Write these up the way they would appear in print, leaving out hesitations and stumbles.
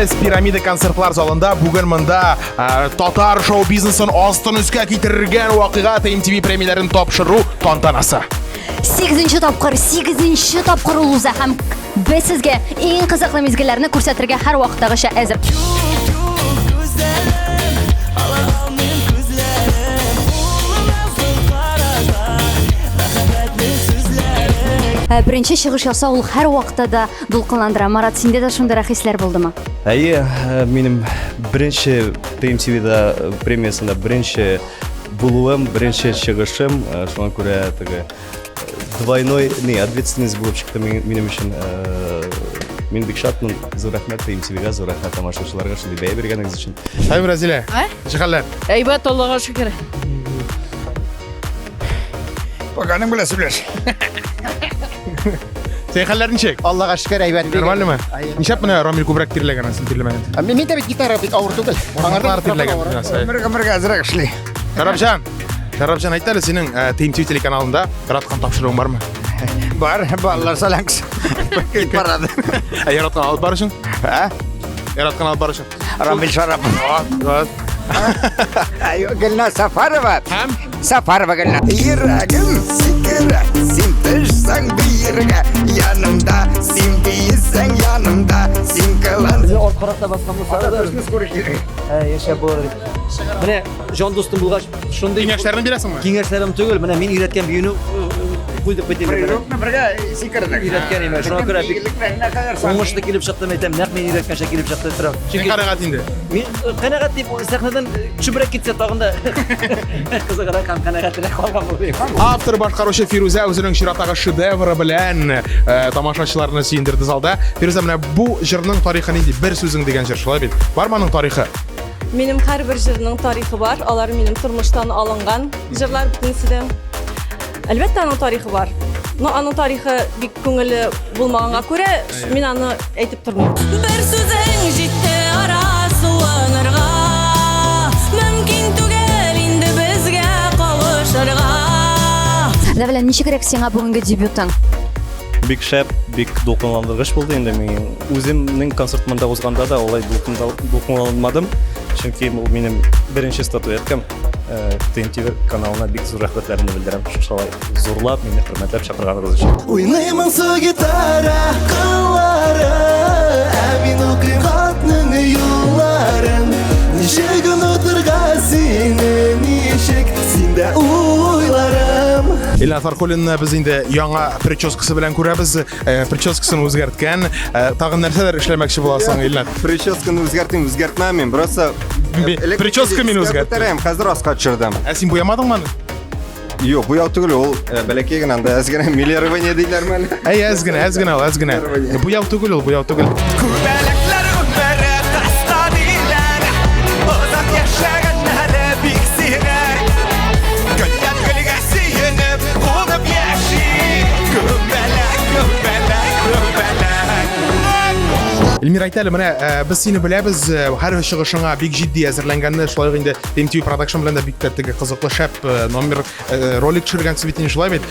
Biz Piramida konsertlar zalında bugün mında Tatar show biznesin astın üstüne getirilgen vakiga TMTV premiyelerin topşırу tantanası. 8 tapqir Uluza ham biz sizga eng qiziqli mezgillarni ko'rsatirga har vaqtdag'icha hozir. Birinchi shigish esa ul har vaqtda to'lqinlantira. Marat, senda da shunday hislar bo'ldimi? Әйе, менің бірінші TMTV-да премиясында бірінші болуым, бірінші шығышым, соған көре двойной ответственность болып шықты менің үшін. Мен бек шатмын, зор рахмет TMTV-ға, зор рахмет тамашашыларға шындай бәй бергеніңіз үшін. Hay Braziliya. Жихаллар. Eybat Allah'a şükür. Bakanın bilesi bilir. Sen hallerini çek. Allah'a şükür eyvallah. Normal mi? Nişap mı Ramil Kubrak tirlegen aslında tirlemegen. Ben de bir gitar bir avurdu gel. Anlar tirlegen. Amerika azrak işli. Şarapcan aytlar senin TMTV telekanalında yaratkan tapşırığın var mı? Var, ballar salanks. Git paradı. Yaratkan alıp barışın? Ha? Yaratkan alıp barışın. Ramil şarap. Evet. Ayo gelna safar var. Hem? Safar var gelna. Yıragım sikira, simtırsan bir yırga. Yanımda, simtiysen yanımda, simkalan. Bizi orta tarafta basmamız sağladı. Yaşa bu. Mine Can dostum bulgaç şunday Kengashlarni berasanmi? Kengashlarim tugul. Mine men uyratgan buyuni qo'yib ketayman. Birga sikirdi. Uyratgan emas. Shuna ko'ra o'ng'ishda kelib chiqdim aytam. Naq men uyratgan shaklda kelib chiqdi turib. Sen qanaqat endi? Men qanaqat deb sahnadan tushibrak ketsa tog'inda qiziqroq ham qanaqatroq qolgan bo'layman. Автор boshqaruvchi Firuza o'zining shiratdagi shedevri bilan tomoshachilarni suyundirdi zalda. Firuza, mana bu jirning tarixini bir so'zing degan jir shulay bil. Bormi uning tarixi? Benim her bir jırının tarihi var. Onlar benim turmuştan alıngan jırlar bütünüsü de. Elbette onun tarihi var. Onun tarihi bir köngülü bulmağına göre ben onu aytıp durmam. Bir sözün ciddi arasılanırga mümkün tugel indi bizge kavuşurga. Davlan, nechik kerak senga bugungi debyuting? Бик шәп, бик дулкынландыргыч булды инде. Мен үземнең концертымда узганда да олай дулкынланмадым. Чөнки бу минем беренче статуэткам. TMTV каналына бик зур рәхмәтләрне белдерәм. Шулай зурлап, мине хөрмәтләп чакырганыгыз өчен. Уйнаймын су гитара кыллары, ә мин укыйм хатның юлларын. Ничек онытырга сине, ничек синдә уйларым. Илнар Фархуллин biz endi yangi прическасы bilan ko'ramiz. Прическасын o'zgartgan. Tag'in narsalar ishlamoqchi bo'lasan, Ilnat. Прическаны o'zgartmayman, просто Прическа meni o'zgartdim. Hozir osqa tushirdim. Sen bo'yamadingmi? Yo'q, bu yoq tugul, ul balakayginanda ozgina milирование deylarmi? Ay, ozgina. Bu yoq tugul, bu yoq tugul. Kubelekler ummere kastadiler, uzak yaşayanlara bik sirer. Gölgen gölgesi yenip olup yaşayır. Kubelek. Ilmir aytali, mana biz seni bilamiz, har shiğishingga bek jiddiy hazırlanganini, shulay endi TMTV Production bilan da bek katta qiziqli shap nomer rolik tushirgan svetini shulay bet.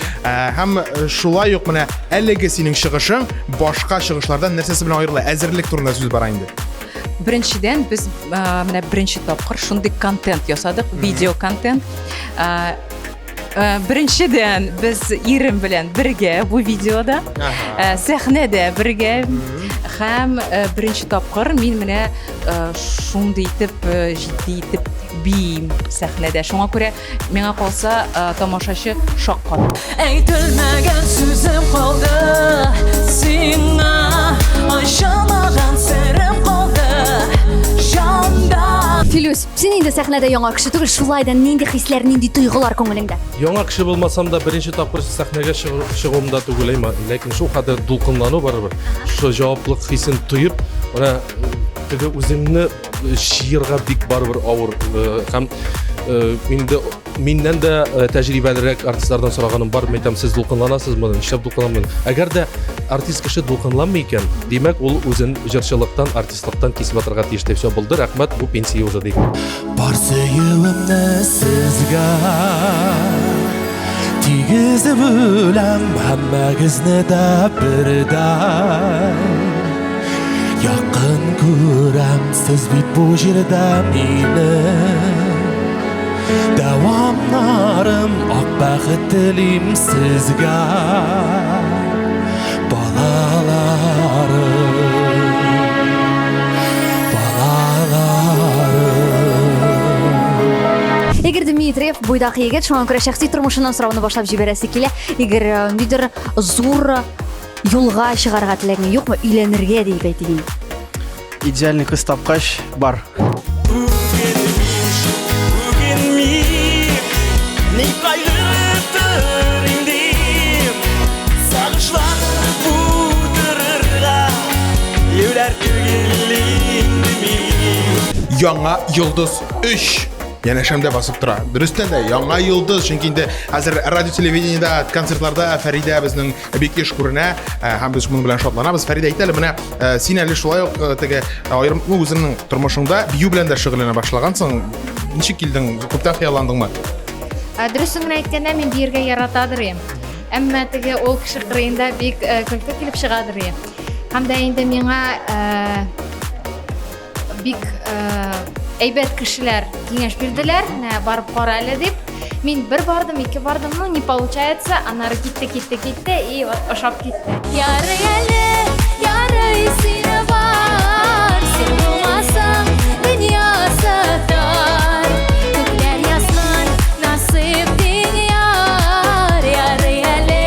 Ham shulay yo'q, mana әлеге sening shiğishing boshqa shiğishlardan narsasi bilan ayriladi. Hazırlik turida so'z bor endi. Birinchidan biz mana birinchi topqir shunday kontent yasadik, video kontent. Birinchidan biz erim bilan birga bu videoda sahnada birga ham birinchi topqir men mana shunday etib jiddiy etib biyim sahnada. Shunga ko'ra menga qolsa tomoshachi shok qoldi. Aytilmagan so'zim qoldi senga, oshamagan sirim qoldi jonda. Filuz, sen endi sahnada yangi kishi tugul, shulaydan nindi hislar, nindi tuyg'ular ko'nglingda? Яңа кеше булмасам да беренче тапкыр сәхнәгә чыгуымда түгеләйме, ләкин шул хәдә дулкынлану барыбер. Шу җаваплык хисен тоеп, менә теге үземне шиырга бик барыбер авыр һәм инде миннән дә тәҗрибәлерәк артистлардан сораганым бар. Мәйтәм, сез дулкынланасызмы? Нишләп дулкынламыйм? Әгәр дә артист кеше дулкынламый икән, димәк ул үзен җырчылыктан, артистлыктан кисеп атырга тиеш дип все булды. Рәхмәт, бу пенсия уже ди. Бар сөюемне сезгә тигезеп үләм, һәммәгезне дә бердәй. Yaqin ko'ram siz bit bu yerda meni Davomlarim oq baxt tilim sizga Игорь Дмитриев буйдак егет шуңа күрә шәхси тормышыннан соравны башлап җибәрәсе килә. Игорь, нидер зур юлга чыгарга теләгең юкмы? Өйләнергә дип әйтегез. Идеальный кыз тапкач бар. Яңа йолдыз 3 Янәшәмдә басып тора. Дөрестән дә яңа йолдыз, чөнки инде хәзер радио телевидениедә, концертларда Фәридә безнең бик еш күренә, һәм без моның белән шатланабыз. Фәридә әйтә әле, менә син әле шулай ук теге аерым үзеңнең тормышыңда бию белән дә шөгыльләнә башлагансың. Ничек килдең? Күптән хыялландыңмы? Дөресен әйткәндә мин биергә яратадыр идем. Әмма теге ул кеше кырыенда бик көлке килеп чыгадыр идем. Һәм дә инде миңа бик әйбәт кешеләр киңәш бирделәр, барып кара әле дип. Мин бер бардым, ике бардым, ну не получается, анары китте и вот ашап китте. Ярый әле, ярый сине бар, син булмасаң дөнья сатар. Күкләр ясман, насыйп дин яр, ярый әле,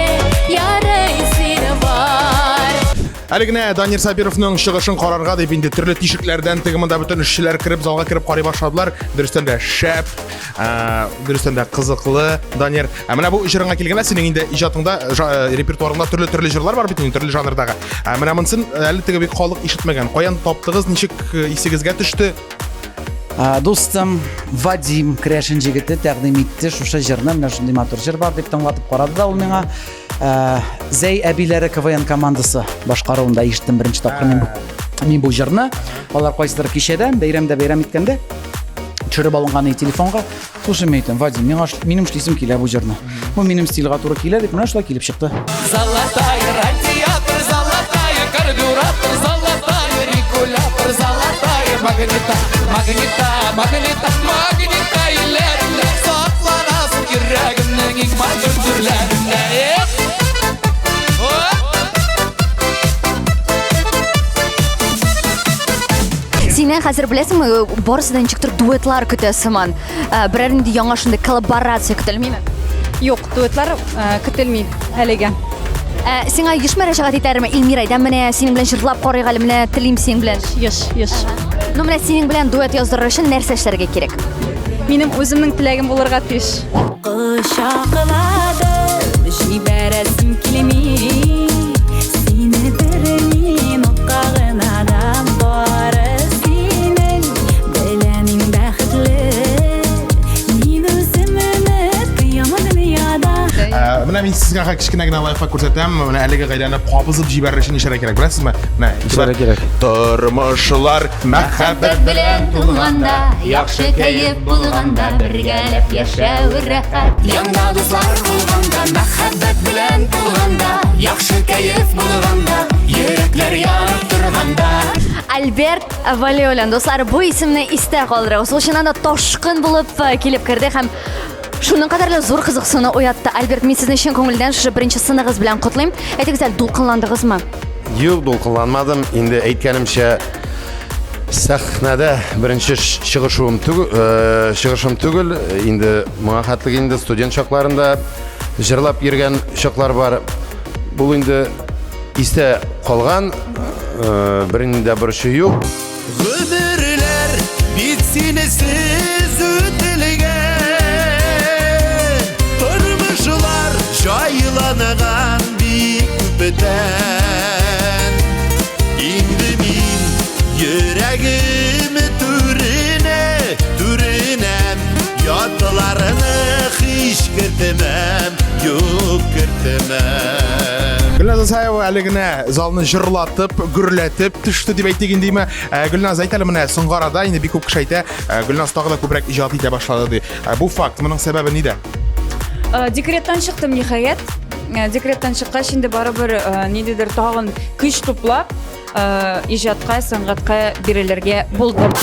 ярый сине бар. Әле генә Данир Сабировның чыгышын карарга дип инде төрле тишекләрдән теге монда бөтен эшчеләр кирип, залга кирип карый башладылар. Дөрестән дә шәп, дөрестән дә кызыклы Данир. Менә бу җырыңа килгәндә синең инде иҗатыңда, репертуарыңда төрле җырлар бар бит инде, төрле жанрдагы. Менә монысын әле теге бик халык ишетмәгән. Каян таптыгыз, ничек исегезгә төште? Достым Вадим Крешин җигете тәкъдим итте шушы җырны, менә шундый матур җыр бар дип тыңлатып карады да ул миңа. Зәй әбиләре КВН командасы башкаруында ишеттем беренче тапкыр мин бу җырны. Алар кайсыдыр кичәдә, бәйрәмдә бәйрәм иткәндә төшереп алынган телефонга. Слушай, мәйтем, Вадим, минем эшлисем килә бу җырны. Бу минем стильгә туры килә дип, менә шулай килеп чыкты. Золотая радиатор, золотая карбюратор, золотая регулятор, золотая магнита, магнита, магнита, магнита илләрендә сакланасың йөрәгемнең иң матур җирләрендә. Синен хәзер беләсеңме, барысыдан ничектер дуэтлар көтә сыман. Берәр инде яңа шундый коллаборация көтелмиме? Юк, дуэтлар көтелми әлегә. Сиңа еш мөрәҗәгать итәрме Илмира? Дә менә синең белән җырлап карыйк әле, менә телим синең белән. Еш. Ну менә синең белән дуэт яздырыр өчен нәрсә эшләргә кирәк? Минем үземнең теләгем булырга тиеш. Кышакладым, җибәрәсем килми, сине бермин уккагына да бары синең беләнең бәхетле, мин үземне тоямын дөньяда. Менә мин сезгә кичкенә генә лайфхак күрсәтәм. Менә әлеге гаиләне кабызып җибәрер өчен ишарә кирәк, беләсезме? Менә ишарә кирәк. Тормышлар мәхәббәт белән тулганда, яхшы кәеф булганда, бергәләп яшәү рәхәт. Янда дуслар булганда, мәхәббәт белән тулганда, яхшы кәеф булганда, йөрәкләр янып торганда. Альберт Валиолан, дуслар, бу исемне истә калдырыгыз. Ул чыннан да ташкын булып килеп керде һәм шуның кадәрле зур кызыксыну уятты. Альберт, мин сезне чын күңелдән шушы беренче сыныгыз белән котлыйм. Әйтегез әле, дулкынландыгызмы? Юк, дулкынланмадым. Инде әйткәнемчә, сәхнәдә беренче чыгышым түгел. Инде моңа хәтлек инде студент чакларында җырлап йөргән чаклар бар. Бу инде истә калган, бернидә борчу юк. Гомерләр бит синесез үтелгән, тормышлар җайланаган бик күптән. Инде мин йөрәгем түренәм, ятларны һич кертмәм, юк кертмәм. Гөлназ Асаева әле генә залны җырлатып, гөрләтеп төште дип әйтик инде. Гөлназ, әйт әле, менә соңгы арада инде бик күп кеше әйтә, Гөлназ тагы да күбрәк иҗат итә башлады ди. Бу факт, моның сәбәбе нидә? Декреттан чыктым ниһаять. Декреттан чыккач инде барыбер ниндидер тагын көч туплап, ижадка, сәнгатькә бирелергә булдым.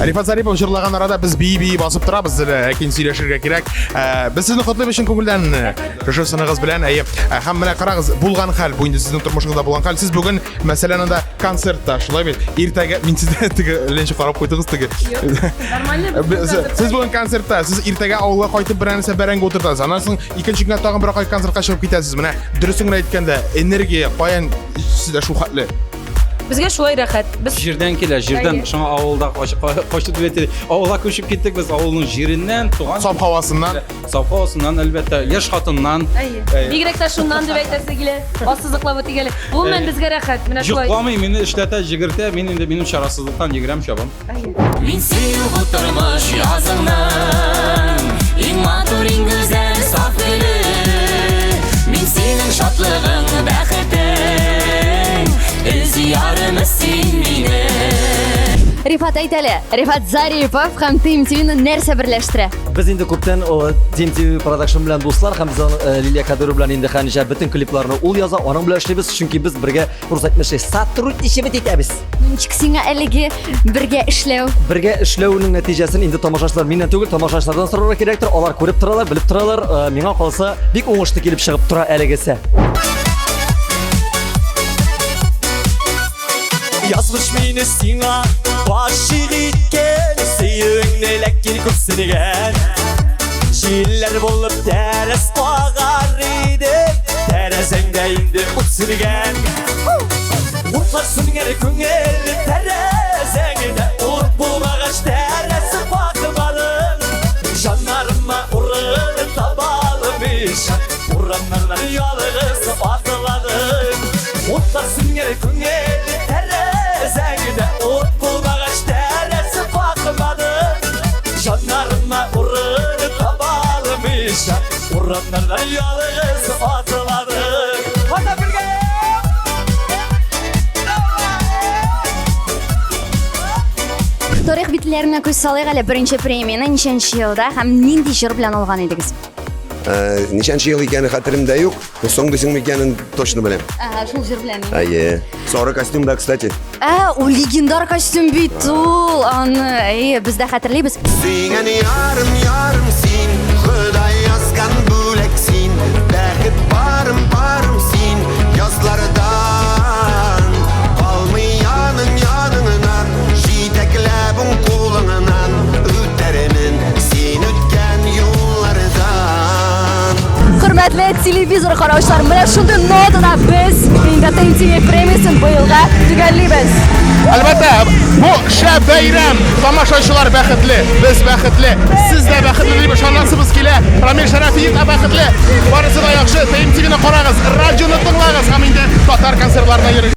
Рифат Зарипов жырлаған арада біз бей басып тұрабыз, әкин сөйлешірге керек. Біз сіздің құтлы бешін көңілден жүші сынығыз білән, һәм менә қарағыз, болған хәл, бұл енді сіздің тұрмышыңызда болған хәл. Сіз бүгін мәселен анда концертта, шылай бет, ертәге, мен сізді тігі ленші қарап қойдыңыз тігі. Сіз бүгін концертта, сіз ертәге ауылға қайтып бір әнісі бәрәңгі отырдыңыз. Анан соң екінші күнге тағын бір концертқа шығып кетесіз. Менә дұрысың әйткәндә, энергия, қаян сізде шу хәтлі. Безгә шулай рәхәт. Без Жерден келе, жерден шаңа ауылда қашты дүбеті. Ауылға көшіп кеттік біз ауылның жерінен, Сап хавасынан. Сап хавасынан, әлбәттә, еш хатыннан. бигрәк тә шуннан дип әйтәсе килә. Ассызыклап үтигәле. Бу мен безгә рәхәт. Менә шулай. Йокламый, мине эшләтә, җигертә, мин инде минем шарасызлыктан йөгерәм чабам. Мин сине бу тормыш языңнан, иң матур, иң гүзәл саф гөле. Мин синең шатлыгың, бәхетең, зиярым син мине. Рифат әйтәле, Рифат Зарипов һәм TMTV-ны нәрсә берләштерә? Biz инде күптән TMTV Production белән дуслар һәм Лилия Кадырова белән инде хәнҗә бөтен клипларны ул яза, аның белән эшлибез, чөнки biz бергә рус әйтмешә сотрудничать итәбез. Ничек сиңа әлеге бергә эшләү? Бергә эшләүнең нәтиҗәсен инде тамашачылар миннән түгел, тамашачылардан сорарга кирәктер. Алар күреп торалар, белеп торалар. Миңа калса бик уңышлы килеп чыгып тора әлегесе. Yazmış mini sina başı gitken Seyüğünle lekkini kupsinigen Jiller bolup teres bağar idi Terezende indi kupsinigen Utlar sününgeri küngeli terezengide Ut bulmağaç teresi bakımalım Janlarıma urını tabalıymış Uranlardan yalığısı atıladım Utlar sününgeri küngeli Zengide ot bulmağaç teresi bakmadı Janlarıma urını tabalıymış Uranlardan yalığız atıladı Hadi birge Тарих битләренә күз салыйк әле беренче премияны ничәнче елда һәм нинди җыр белән алган идегез? Ничәнче ел икәне хәтеремдә юк. Соң дисең икәнен точно беләм. Шул җыр белән. Әйе. Сары костюмда, кстати. Ул легендар костюм бит ул. Аны, без дә хәтерлибез. Сиңа ярым ярым син Ходай язган бүлек син Бәхет барым син Язлардан Калмый яныңнан Җитәкләбең кулыңнан Үтәремен син үткән юллардан Хөрмәтле телевизор караучылар, менә шундый нотада без инде TMTV премиясын быелга төгәллибез. Әлбәттә, бу шәп бәйрәм, тамашачылар бәхетле, без бәхетле, сез дә бәхетле дип ышанасыбыз килә. Рамил Шәрәфиев дә бәхетле. Барысы да яхшы, TMTV-ны карагыз, радионы тыңлагыз һәм инде татар концертларына йөрегез.